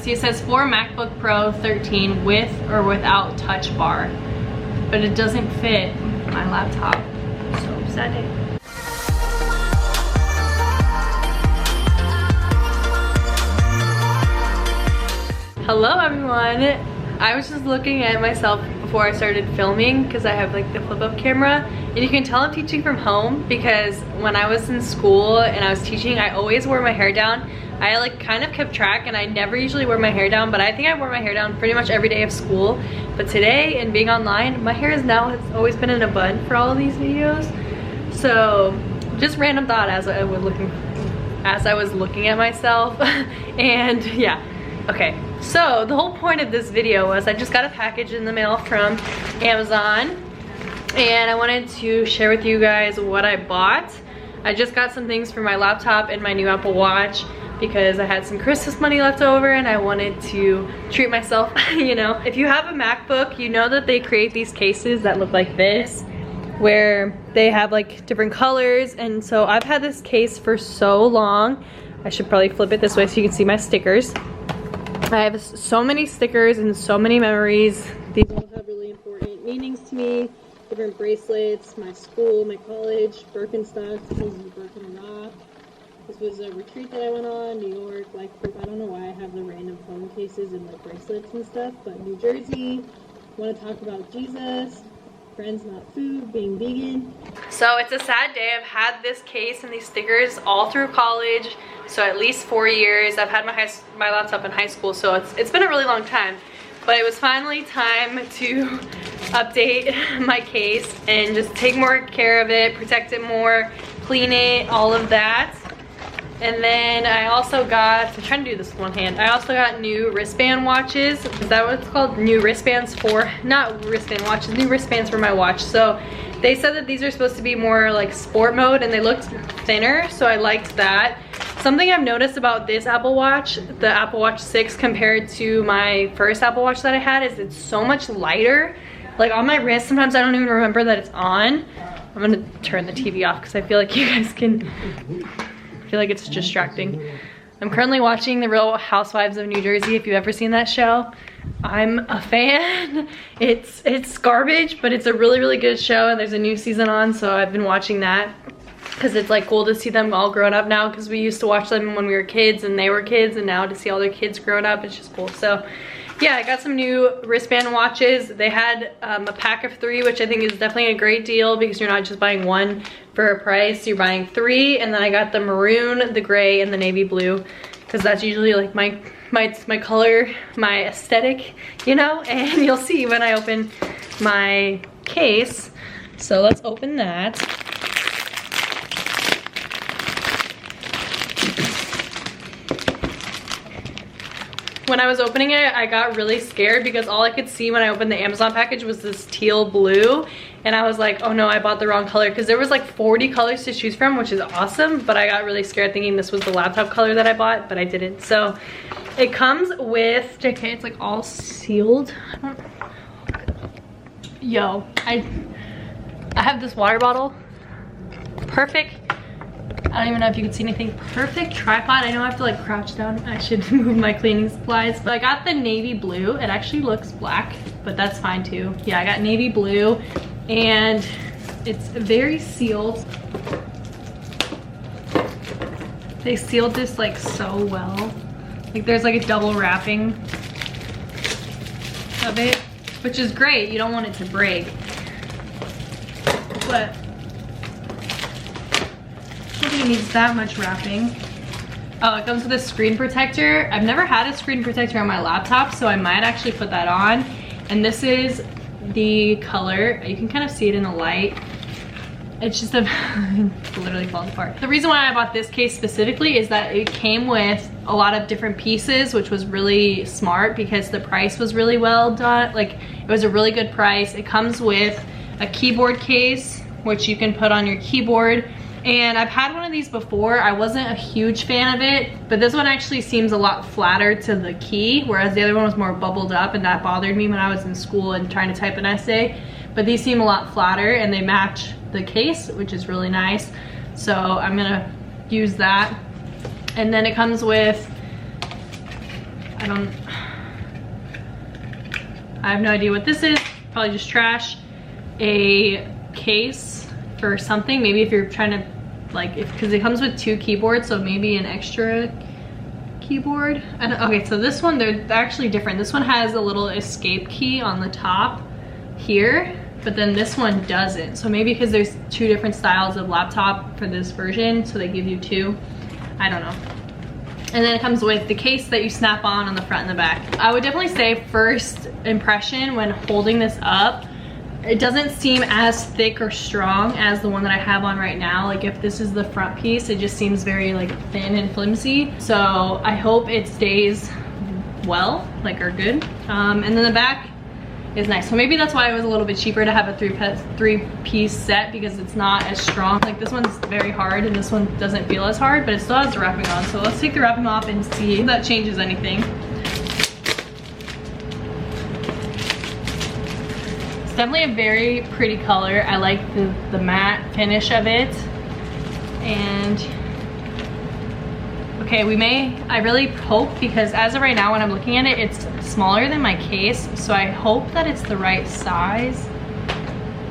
See, it says for MacBook Pro 13 with or without touch bar, but it doesn't fit my laptop. So upsetting. Hello everyone. I was just looking at myself before I started filming because I have like the flip-up camera, and you can tell I'm teaching from home because when I was in school and I was teaching, I always wore my hair down. I like kind of kept track and I never usually wear my hair down, but I think I wore my hair down pretty much every day of school. But today, and being online, my hair has always been in a bun for all of these videos. So just random thought as I was looking at myself. And yeah, okay. So the whole point of this video was I just got a package in the mail from Amazon, and I wanted to share with you guys what I bought. I just got some things for my laptop and my new Apple Watch because I had some Christmas money left over and I wanted to treat myself, you know. If you have a MacBook, you know that they create these cases that look like this, where they have like different colors, and so I've had this case for so long. I should probably flip it this way so you can see my stickers. I have so many stickers and so many memories. These all have really important meanings to me. Different bracelets, my school, my college, Birkenstocks. This is Birken Rock. This was a retreat that I went on, New York, like, I don't know why I have the random phone cases and like bracelets and stuff, but New Jersey. Want to talk about Jesus, friends not food, being vegan. So it's a sad day. I've had this case and these stickers all through college. So at least 4 years. I've had my laptop in high school, so it's been a really long time. But it was finally time to update my case and just take more care of it, protect it more, clean it, all of that. And then I also got, I'm trying to do this with one hand, I also got new wristband watches. Is that what it's called? New wristbands for, not wristband watches, new wristbands for my watch. So they said that these are supposed to be more like sport mode, and they looked thinner, so I liked that. Something I've noticed about this Apple Watch, the Apple Watch 6 compared to my first Apple Watch that I had, is it's so much lighter. Like on my wrist, sometimes I don't even remember that it's on. I'm gonna turn the TV off because I feel like you guys can, I feel like it's distracting. I'm currently watching The Real Housewives of New Jersey, if you've ever seen that show. I'm a fan. It's garbage, but it's a really, really good show, and there's a new season on, so I've been watching that. Because it's like cool to see them all grown up now, because we used to watch them when we were kids and they were kids, and now to see all their kids grown up, it's just cool. So yeah, I got some new wristband watches. They had a pack of 3, which I think is definitely a great deal because you're not just buying one for a price, you're buying 3. And then I got the maroon, the gray, and the navy blue, because that's usually like my color, my aesthetic, you know. And you'll see when I open my case. So let's open that. When I was opening it, I got really scared because all I could see when I opened the Amazon package was this teal blue. And I was like, oh no, I bought the wrong color, because there was like 40 colors to choose from, which is awesome. But I got really scared thinking this was the laptop color that I bought, but I didn't. So it comes with, JK, it's like all sealed. Yo, I have this water bottle. Perfect. I don't even know if you can see anything. Perfect tripod. I know I have to like crouch down. I should move my cleaning supplies. But I got the navy blue. It actually looks black, but that's fine too. Yeah, I got navy blue, and it's very sealed. They sealed this like so well. Like there's like a double wrapping of it, which is great. You don't want it to break. But it needs that much wrapping. Oh, it comes with a screen protector. I've never had a screen protector on my laptop, so I might actually put that on. And this is the color. You can kind of see it in the light. It's just it literally falls apart. The reason why I bought this case specifically is that it came with a lot of different pieces, which was really smart because the price was really well done. Like, it was a really good price. It comes with a keyboard case, which you can put on your keyboard. And I've had one of these before. I wasn't a huge fan of it, but this one actually seems a lot flatter to the key, whereas the other one was more bubbled up, and that bothered me when I was in school and trying to type an essay. But these seem a lot flatter and they match the case, which is really nice. So I'm gonna use that. And then it comes with I have no idea what this is. Probably just trash. A case for something. Maybe if you're trying to like, because it comes with 2 keyboards, so maybe an extra keyboard. Okay, so this one, they're actually different. This one has a little escape key on the top here, but then this one doesn't. So maybe because there's 2 different styles of laptop for this version, so they give you 2. I don't know. And then it comes with the case that you snap on the front and the back. I would definitely say first impression when holding this up, it doesn't seem as thick or strong as the one that I have on right now. Like if this is the front piece, it just seems very like thin and flimsy. So I hope it stays well, like or good. And then the back is nice. So maybe that's why it was a little bit cheaper to have a three-piece set, because it's not as strong. Like this one's very hard and this one doesn't feel as hard, but it still has the wrapping on. So let's take the wrapping off and see if that changes anything. It's definitely a very pretty color. I like the matte finish of it. And okay, I really hope, because as of right now when I'm looking at it, it's smaller than my case, so I hope that it's the right size.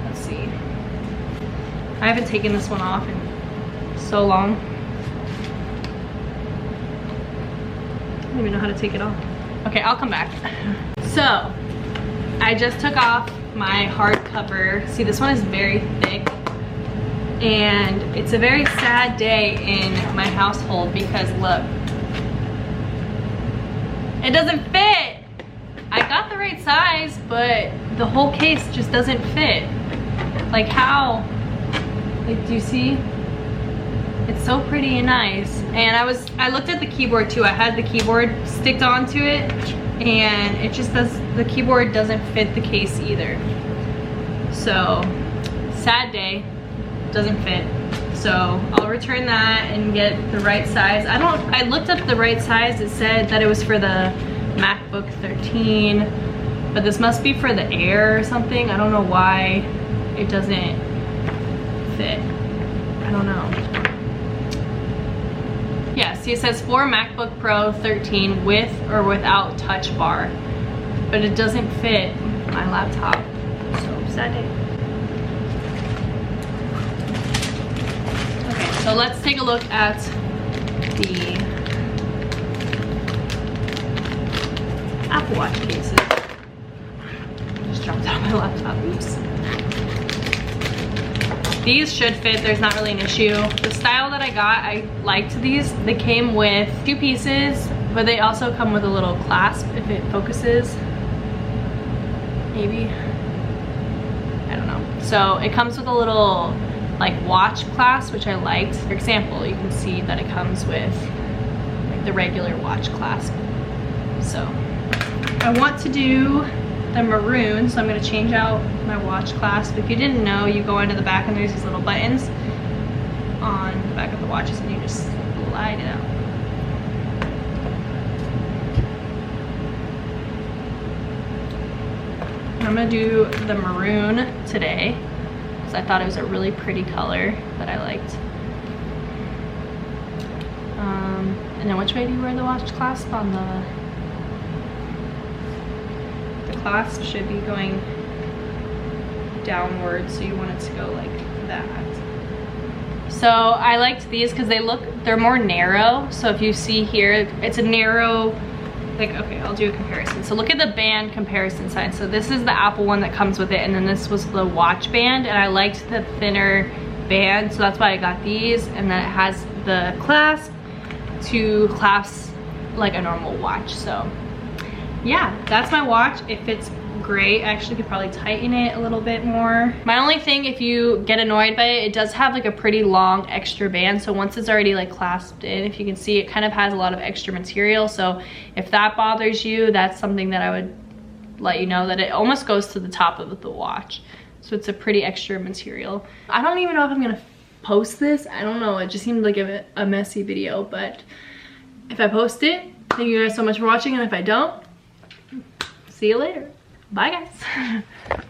Let's see. I haven't taken this one off in so long. I don't even know how to take it off. Okay, I'll come back. So, I just took off my hardcover. See, this one is very thick. And it's a very sad day in my household because look, it doesn't fit. I got the right size, but the whole case just doesn't fit. Like how? Like, do you see? It's so pretty and nice. And I looked at the keyboard too. I had the keyboard sticked onto it, and it just the keyboard doesn't fit the case either. So, sad day. Doesn't fit. So I'll return that and get the right size. I looked up the right size. It said that it was for the MacBook 13, but this must be for the Air or something. I don't know why it doesn't fit. I don't know. Yeah, see, it says for MacBook Pro 13 with or without touch bar, but it doesn't fit my laptop. So sad day. So let's take a look at the Apple Watch cases. Just dropped out my laptop, oops. These should fit, there's not really an issue. The style that I got, I liked these. They came with 2 pieces, but they also come with a little clasp if it focuses. Maybe, I don't know. So it comes with a little like watch clasp, which I liked. For example, you can see that it comes with like the regular watch clasp. So I want to do the maroon, so I'm going to change out my watch clasp. If you didn't know, you go into the back and there's these little buttons on the back of the watches and you just slide it out. I'm going to do the maroon today, because I thought it was a really pretty color that I liked. And then which way do you wear the watch clasp? On the clasp should be going downward, so you want it to go like that. So I liked these because they're more narrow. So if you see here, it's a narrow, like, okay, I'll do a comparison. So look at the band comparison sign. So this is the Apple one that comes with it, and then this was the watch band, and I liked the thinner band, so that's why I got these. And then it has the clasp to clasp like a normal watch. So yeah, that's my watch. It fits great. I actually could probably tighten it a little bit more. My only thing, if you get annoyed by it, it does have like a pretty long extra band. So once it's already like clasped in, if you can see, it kind of has a lot of extra material. So if that bothers you, that's something that I would let you know, that it almost goes to the top of the watch. So it's a pretty extra material. I don't even know if I'm gonna post this. I don't know, it just seemed like a messy video, but if I post it, thank you guys so much for watching, and if I don't, see you later. Bye guys.